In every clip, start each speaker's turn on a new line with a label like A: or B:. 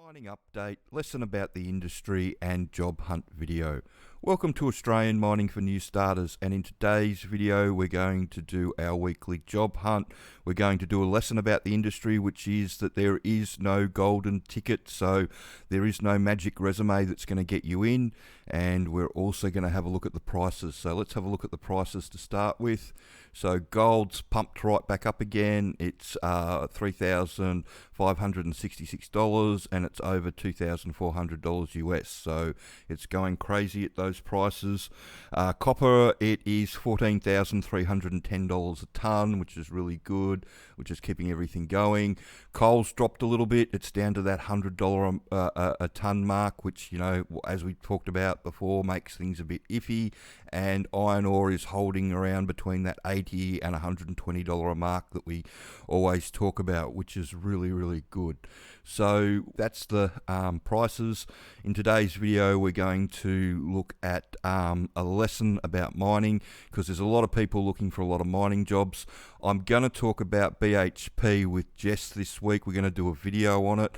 A: Mining update, lesson about the industry and job hunt video. Welcome to Australian Mining for New Starters, and in today's video we're going to do our weekly job hunt. We're going to do a lesson about the industry, which is that there is no golden ticket, so there is no magic resume that's going to get you in, and we're also going to have a look at the prices. So let's have a look at the prices to start with. So gold's pumped right back up again. It's $3,566 and it's over $2,400 US. So it's going crazy at those prices. Copper, it is $14,310 a ton, which is really good, which is keeping everything going. Coal's dropped a little bit. It's down to that $100 a ton mark, which, you know, as we talked about before, makes things a bit iffy. And iron ore is holding around between that $80 and $120 a mark that we always talk about, which is really good. So that's the prices. In today's video we're going to look at a lesson about mining, because there's a lot of people looking for a lot of mining jobs. I'm going to talk about BHP with Jess this week. We're going to do a video on it.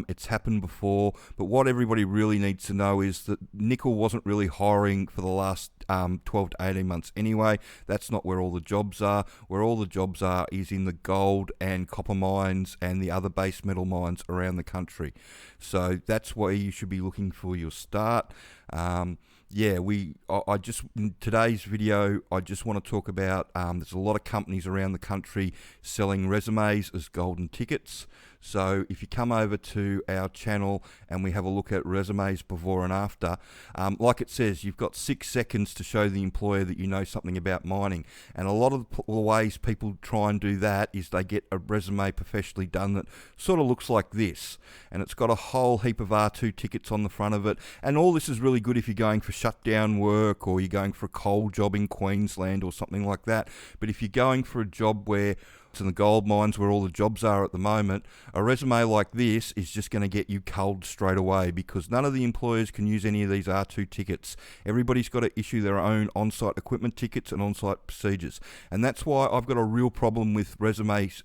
A: It's happened before, but what everybody really needs to know is that nickel wasn't really hiring for the last 12 to 18 months anyway. That's not where all the jobs are. Where all the jobs are is in the gold and copper mines and the other base metal mines around the country. So that's where you should be looking for your start. In today's video, I just want to talk about, there's a lot of companies around the country selling resumes as golden tickets. So if you come over to our channel and we have a look at resumes before and after, like it says, you've got 6 seconds to show the employer that you know something about mining. And a lot of the ways people try and do that is they get a resume professionally done that sort of looks like this. And it's got a whole heap of R2 tickets on the front of it. And all this is really good if you're going for shutdown work or you're going for a coal job in Queensland or something like that. But if you're going for a job where it's in the gold mines where all the jobs are at the moment, a resume like this is just going to get you culled straight away, because none of the employers can use any of these R2 tickets. Everybody's got to issue their own on-site equipment tickets and on-site procedures. And that's why I've got a real problem with resumes,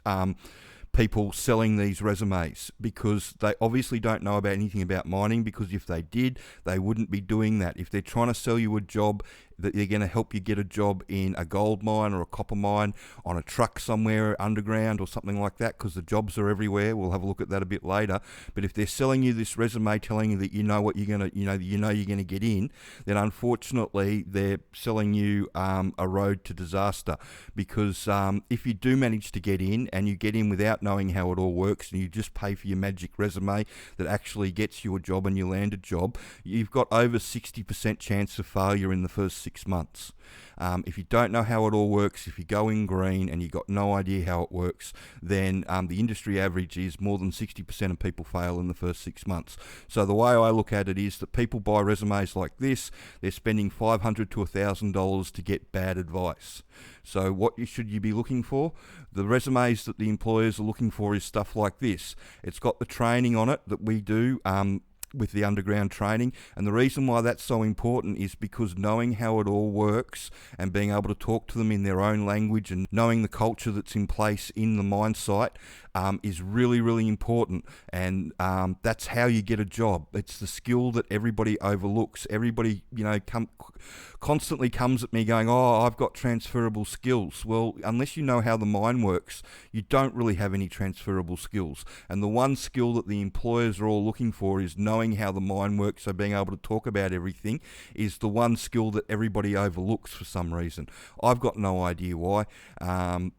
A: people selling these resumes, because they obviously don't know about anything about mining, because if they did, they wouldn't be doing that. If they're trying to sell you a job, that they're going to help you get a job in a gold mine or a copper mine, on a truck somewhere underground or something like that, because the jobs are everywhere. We'll have a look at that a bit later. But if they're selling you this resume telling you that you know what you're going to, you're going to get in, then unfortunately they're selling you a road to disaster. Because if you do manage to get in, and you get in without knowing how it all works, and you just pay for your magic resume that actually gets you a job and you land a job, you've got over 60% chance of failure in the first 6 months. If you don't know how it all works, if you go in green and you've got no idea how it works, then the industry average is more than 60% of people fail in the first 6 months. So the way I look at it is that people buy resumes like this, they're spending $500 to $1,000 to get bad advice. So what should you be looking for? The resumes that the employers are looking for is stuff like this. It's got the training on it that we do, with the underground training. And the reason why that's so important is because knowing how it all works and being able to talk to them in their own language and knowing the culture that's in place in the mine site is really important. And that's how you get a job. It's the skill that everybody overlooks. Everybody, constantly comes at me going, oh, I've got transferable skills. Well, unless you know how the mine works, you don't really have any transferable skills. And the one skill that the employers are all looking for is knowing how the mine works, so being able to talk about everything is the one skill that everybody overlooks for some reason. I've got no idea why.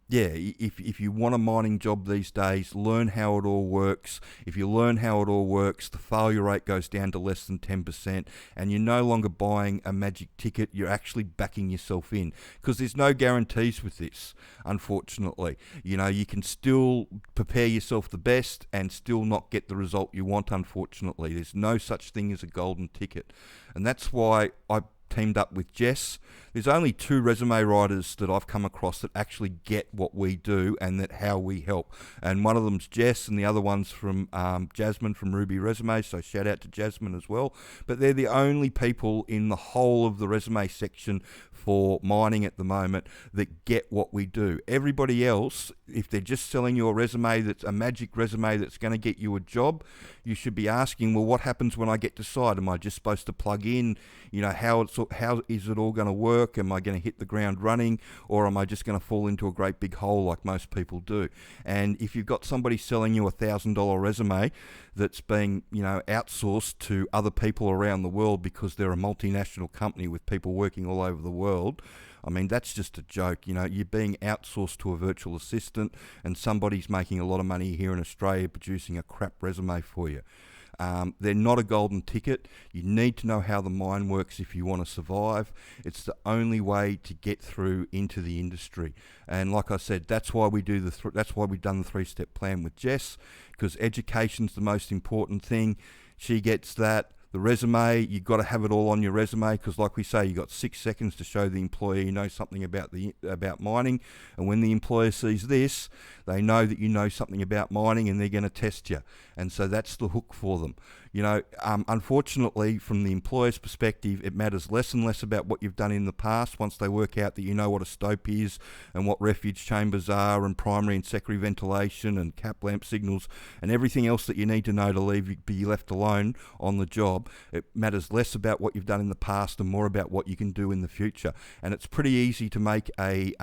A: If you want a mining job these days, learn how it all works. If you learn how it all works, the failure rate goes down to less than 10%, and you're no longer buying a magic ticket, you're actually backing yourself in, because there's no guarantees with this, unfortunately. You can still prepare yourself the best and still not get the result you want, unfortunately. There's no such thing as a golden ticket. And that's why I teamed up with Jess there's only 2 resume writers that I've come across that actually get what we do and that how we help. And one of them's Jess, and the other one's from Jasmine from Ruby Resumes. So shout out to Jasmine as well. But they're the only people in the whole of the resume section for mining at the moment that get what we do. Everybody else, if they're just selling you a resume that's a magic resume that's going to get you a job, you should be asking, well, what happens when I get to site? Am I just supposed to plug in? How is it all going to work? Am I going to hit the ground running, or am I just going to fall into a great big hole like most people do? And if you've got somebody selling you $1,000 resume that's being outsourced to other people around the world because they're a multinational company with people working all over the world, I mean, that's just a joke. You're being outsourced to a virtual assistant, and somebody's making a lot of money here in Australia producing a crap resume for you. They're not a golden ticket. You need to know how the mine works if you want to survive. It's the only way to get through into the industry. And like I said, that's why we do that's why we've done the 3-step plan with Jess, because education's the most important thing. She gets that. The resume, you've got to have it all on your resume, because like we say, you've got 6 seconds to show the employer you know something about mining. And when the employer sees this, they know that you know something about mining, and they're going to test you. And so that's the hook for them. Unfortunately, from the employer's perspective, it matters less and less about what you've done in the past once they work out that you know what a stope is and what refuge chambers are and primary and secondary ventilation and cap lamp signals and everything else that you need to know to be left alone on the job. It matters less about what you've done in the past and more about what you can do in the future. And it's pretty easy to make a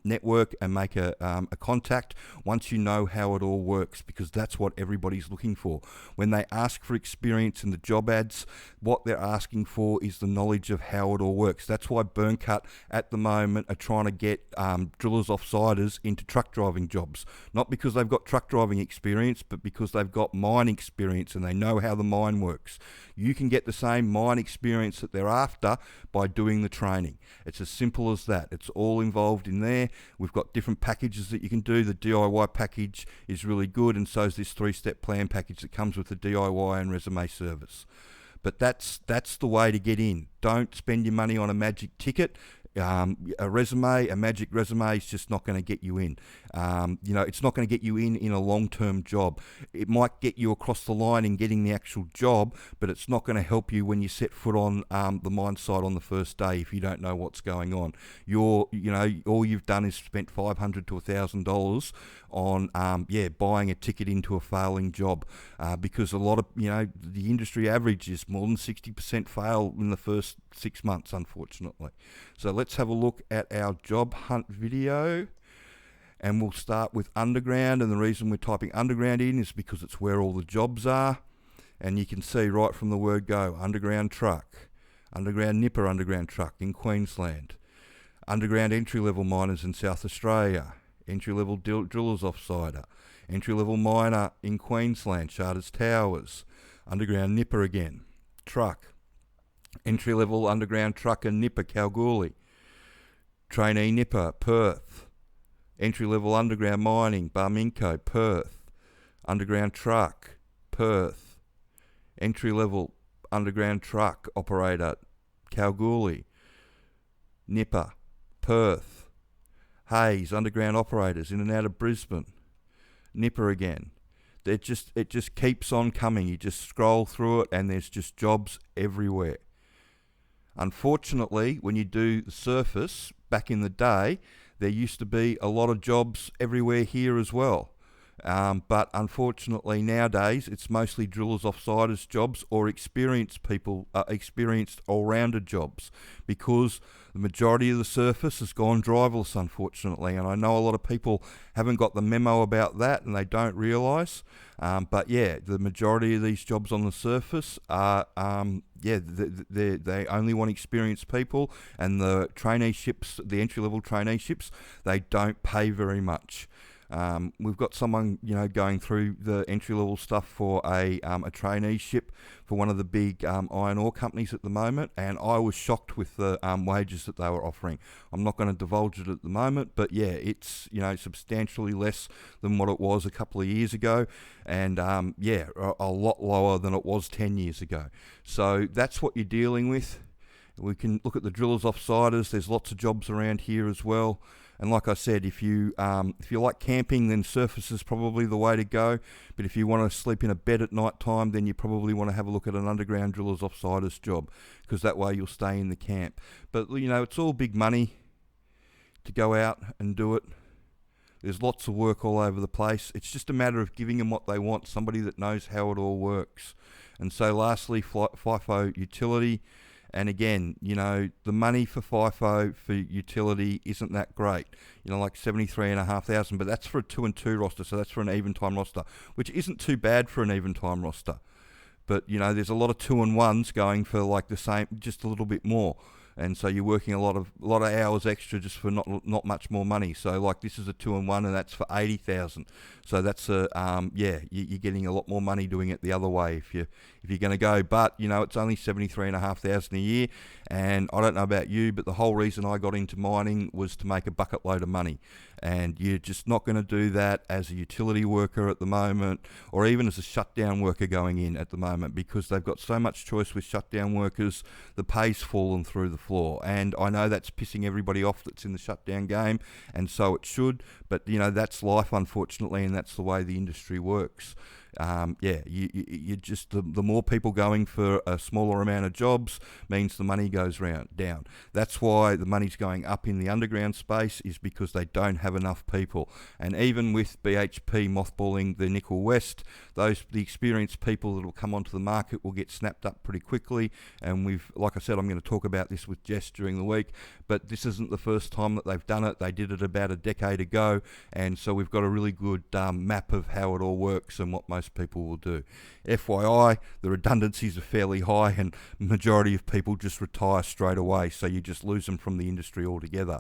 A: network and make a contact once you know how it all works, because that's what everybody's looking for. When they ask for experience in the job ads, what they're asking for is the knowledge of how it all works. That's why Burncut at the moment are trying to get drillers offsiders into truck driving jobs. Not because they've got truck driving experience, but because they've got mine experience and they know how the mine works. You can get the same mine experience that they're after by doing the training. It's as simple as that. It's all involved in there. We've got different packages that you can do. The DIY package is really good, and so is this 3-step plan package that comes with the DIY and resume service. But that's the way to get in. Don't spend your money on a magic ticket. A magic resume is just not going to get you in. It's not going to get you in a long-term job. It might get you across the line in getting the actual job, but it's not going to help you when you set foot on the mine site on the first day if you don't know what's going on. All you've done is spent $500 to $1,000 on buying a ticket into a failing job, because a lot of the industry average is more than 60% fail in the first 6 months, unfortunately. So let's have a look at our job hunt video, and we'll start with underground. And the reason we're typing underground in is because it's where all the jobs are. And you can see right from the word go, underground truck, underground nipper underground truck in Queensland, underground entry-level miners in South Australia, entry-level drillers offsider, entry-level miner in Queensland, Charters Towers, underground nipper again, truck, entry-level underground truck and nipper Kalgoorlie, trainee nipper Perth, entry-level underground mining Barminco Perth, underground truck Perth, entry-level underground truck operator Kalgoorlie, nipper Perth, Hayes underground operators in and out of Brisbane, nipper again. It just keeps on coming. You just scroll through it and there's just jobs everywhere. Unfortunately, when you do the surface, back in the day, there used to be a lot of jobs everywhere here as well. But unfortunately nowadays, it's mostly drillers offsiders jobs or experienced all-rounder jobs, because the majority of the surface has gone driverless, unfortunately. And I know a lot of people haven't got the memo about that and they don't realise. But yeah, the majority of these jobs on the surface are, they only want experienced people, and the traineeships, the entry-level traineeships, they don't pay very much. We've got someone, going through the entry-level stuff for a traineeship for one of the big iron ore companies at the moment, and I was shocked with the wages that they were offering. I'm not going to divulge it at the moment, but yeah, it's substantially less than what it was a couple of years ago, and a lot lower than it was 10 years ago. So that's what you're dealing with. We can look at the drillers, offsiders. There's lots of jobs around here as well. And like I said, if you like camping, then surface is probably the way to go. But if you want to sleep in a bed at night time, then you probably want to have a look at an underground drillers, offsiders job, because that way you'll stay in the camp. But it's all big money to go out and do it. There's lots of work all over the place. It's just a matter of giving them what they want, somebody that knows how it all works. And so lastly, FIFO utility. And again, the money for FIFO for utility isn't that great. Like 73,500, but that's for a 2 and 2 roster, so that's for an even time roster, which isn't too bad for an even time roster. But there's a lot of 2 and 1s going for like the same, just a little bit more. And so you're working a lot of hours extra just for not much more money. So like this is a 2 and 1, and that's for 80,000. So that's you're getting a lot more money doing it the other way if you're going to go. But it's only 73,500 a year, and I don't know about you, but the whole reason I got into mining was to make a bucket load of money. And you're just not going to do that as a utility worker at the moment, or even as a shutdown worker going in at the moment, because they've got so much choice with shutdown workers. The pay's fallen through the floor, and I know that's pissing everybody off that's in the shutdown game, and so it should. But that's life, unfortunately, and that's the way the industry works. You just the more people going for a smaller amount of jobs means the money goes down. That's why the money's going up in the underground space, is because they don't have enough people. And even with BHP mothballing the Nickel West, the experienced people that will come onto the market will get snapped up pretty quickly. And like I said, I'm going to talk about this with Jess during the week, but this isn't the first time that they've done it. They did it about a decade ago, and so we've got a really good map of how it all works and what most people will do. FYI, the redundancies are fairly high, and majority of people just retire straight away, so you just lose them from the industry altogether.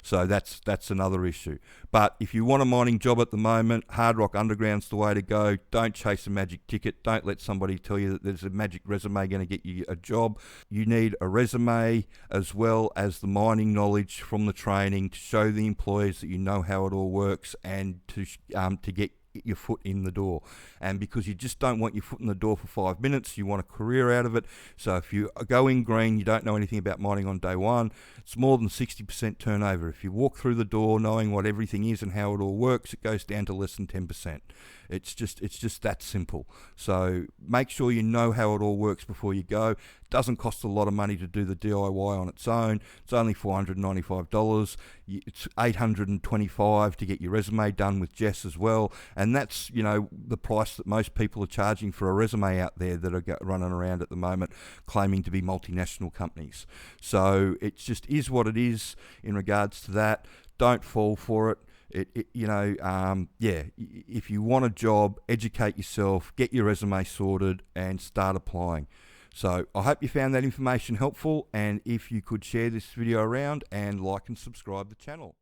A: So that's another issue. But if you want a mining job at the moment, hard rock underground's the way to go. Don't chase a magic ticket. Don't let somebody tell you that there's a magic resume going to get you a job. You need a resume as well as the mining knowledge from the training to show the employers that you know how it all works, and to get your foot in the door. And because you just don't want your foot in the door for 5 minutes, you want a career out of it. So if you go in green, you don't know anything about mining on day one, it's more than 60% turnover. If you walk through the door knowing what everything is and how it all works, it goes down to less than 10%. It's just that simple. So make sure you know how it all works before you go. It doesn't cost a lot of money to do the DIY on its own. It's only $495. It's $825 to get your resume done with Jess as well. And that's, the price that most people are charging for a resume out there that are running around at the moment claiming to be multinational companies. So it just is what it is in regards to that. Don't fall for it. If you want a job, educate yourself, get your resume sorted, and start applying. So I hope you found that information helpful, and if you could share this video around and like and subscribe the channel.